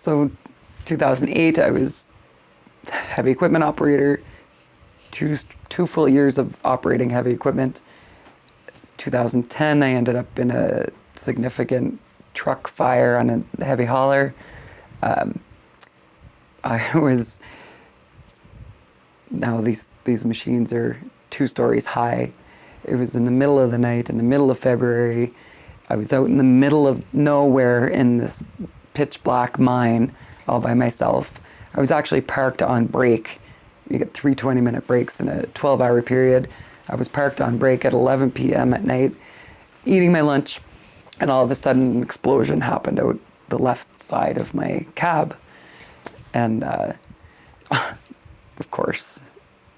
So 2008, I was heavy equipment operator, two full years of operating heavy equipment. 2010, I ended up in a significant truck fire on a heavy hauler. I was, now these machines are 2 stories high. It was in the middle of the night, in the middle of February. I was out in the middle of nowhere in this pitch black mine all by myself. I was actually parked on break. You get 3 20-minute breaks in a 12-hour period. I was parked on break at 11 p.m. at night, eating my lunch, and all of a sudden an explosion happened out the left side of my cab. And of course,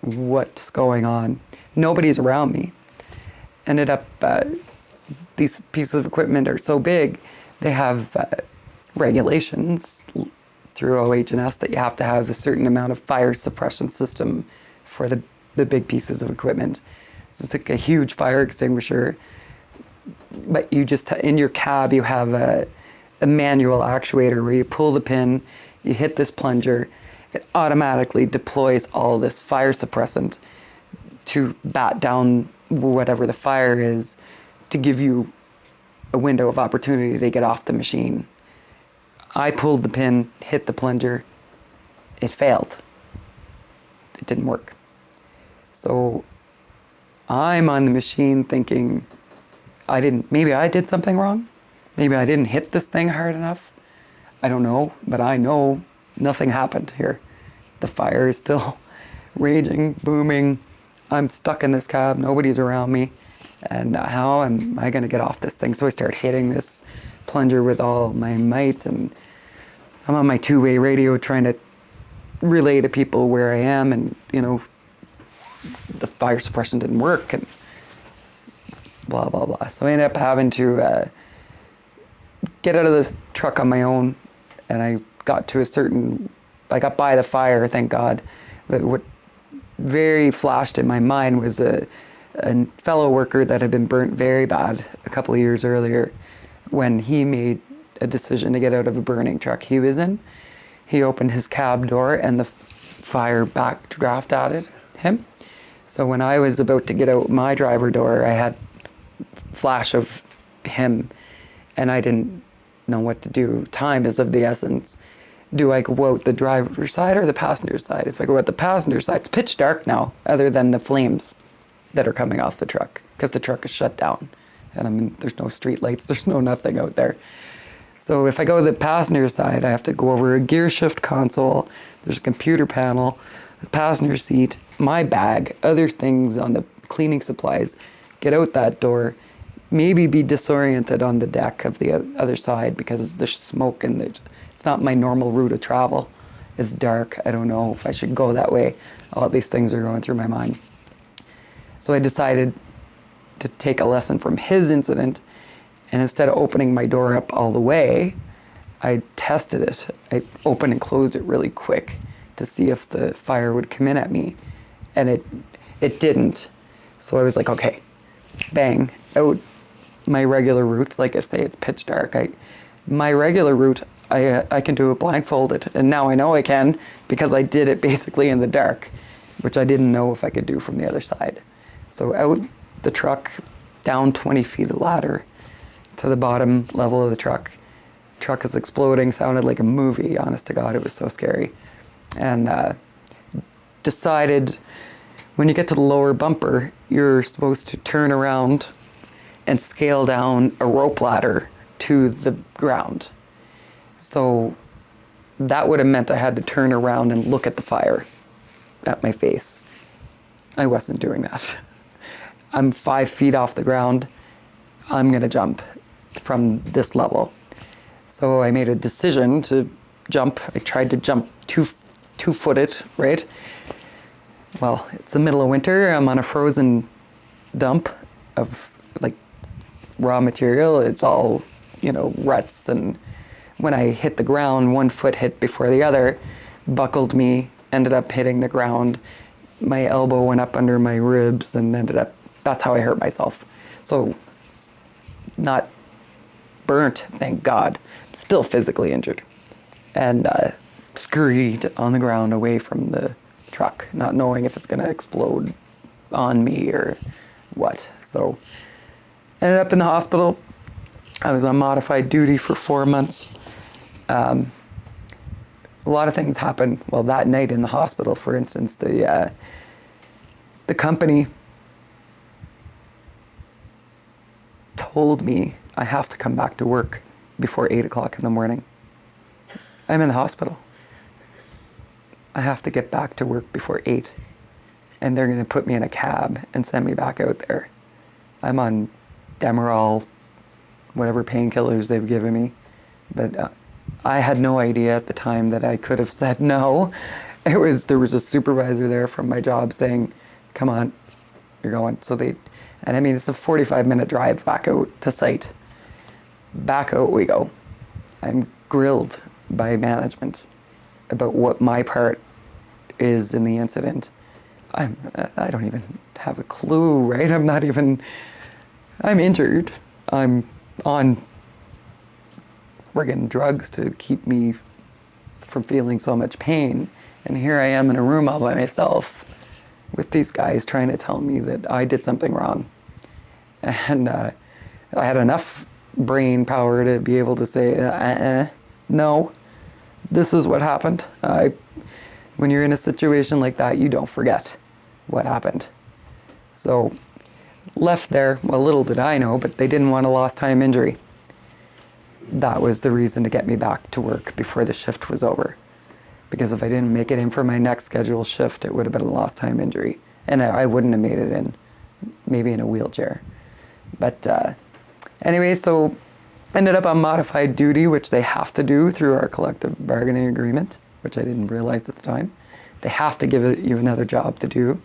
what's going on? Nobody's around me. Ended up, these pieces of equipment are so big, they have regulations through OH&S that you have to have a certain amount of fire suppression system for the big pieces of equipment. So it's like a huge fire extinguisher, but you just, in your cab, you have a manual actuator where you pull the pin, you hit this plunger, it automatically deploys all this fire suppressant to bat down whatever the fire is, to give you a window of opportunity to get off the machine. I pulled the pin, hit the plunger, it failed. It didn't work. So I'm on the machine thinking, maybe I did something wrong. Maybe I didn't hit this thing hard enough. I don't know, but I know nothing happened here. The fire is still raging, booming. I'm stuck in this cab, nobody's around me. And how am I gonna get off this thing? So I start hitting this plunger with all my might, and I'm on my 2-way radio trying to relay to people where I am, and the fire suppression didn't work, and blah, blah, blah. So I ended up having to get out of this truck on my own, and I got by the fire, thank God. But what very flashed in my mind was a fellow worker that had been burnt very bad a couple of years earlier when he made a decision to get out of a burning truck he was in. He opened his cab door and the fire backdraft at him. So when I was about to get out my driver door, I had flash of him and I didn't know what to do. Time is of the essence. Do I go out the driver's side or the passenger side? If I go out the passenger side, it's pitch dark now, other than the flames that are coming off the truck, because the truck is shut down. And there's no street lights, there's no nothing out there. So if I go to the passenger side, I have to go over a gear shift console, there's a computer panel, the passenger seat, my bag, other things on the cleaning supplies, get out that door, maybe be disoriented on the deck of the other side because there's smoke and it's not my normal route of travel. It's dark, I don't know if I should go that way. All these things are going through my mind. So I decided to take a lesson from his incident, and instead of opening my door up all the way, I tested it. I opened and closed it really quick to see if the fire would come in at me, and it didn't. So I was like, okay, bang, out my regular route. Like I say, it's pitch dark. My regular route, I can do it blindfolded, and now I know I can because I did it basically in the dark, which I didn't know if I could do from the other side. So out the truck, down 20 feet of ladder to the bottom level of the truck. Truck is exploding, sounded like a movie, honest to God, it was so scary. And decided when you get to the lower bumper, you're supposed to turn around and scale down a rope ladder to the ground. So that would have meant I had to turn around and look at the fire at my face. I wasn't doing that. I'm 5 feet off the ground. I'm gonna jump from this level. So I made a decision to jump. I tried to jump two-footed, right? Well, it's the middle of winter. I'm on a frozen dump of like raw material. It's all, ruts. And when I hit the ground, one foot hit before the other, buckled me, ended up hitting the ground. My elbow went up under my ribs and that's how I hurt myself. So not burnt, thank God, still physically injured. and scurried on the ground away from the truck, not knowing if it's going to explode on me or what. So ended up in the hospital. I was on modified duty for 4 months. A lot of things happened. Well, that night in the hospital, for instance, the company told me I have to come back to work before 8 o'clock in the morning. I'm in the hospital. I have to get back to work before 8. And they're going to put me in a cab and send me back out there. I'm on Demerol, whatever painkillers they've given me. But I had no idea at the time that I could have said no. There was a supervisor there from my job saying, come on, you're going. And I mean, it's a 45-minute drive back out to site. Back out we go. I'm grilled by management about what my part is in the incident. I don't even have a clue, right? I'm injured. I'm on friggin' drugs to keep me from feeling so much pain. And here I am in a room all by myself with these guys trying to tell me that I did something wrong. And I had enough brain power to be able to say, no, this is what happened. When you're in a situation like that, you don't forget what happened. So left there, well, little did I know, but they didn't want a lost time injury. That was the reason to get me back to work before the shift was over. Because if I didn't make it in for my next scheduled shift, it would have been a lost time injury. And I wouldn't have made it in, maybe in a wheelchair. But anyway, so ended up on modified duty, which they have to do through our collective bargaining agreement, which I didn't realize at the time. They have to give you another job to do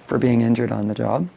for being injured on the job.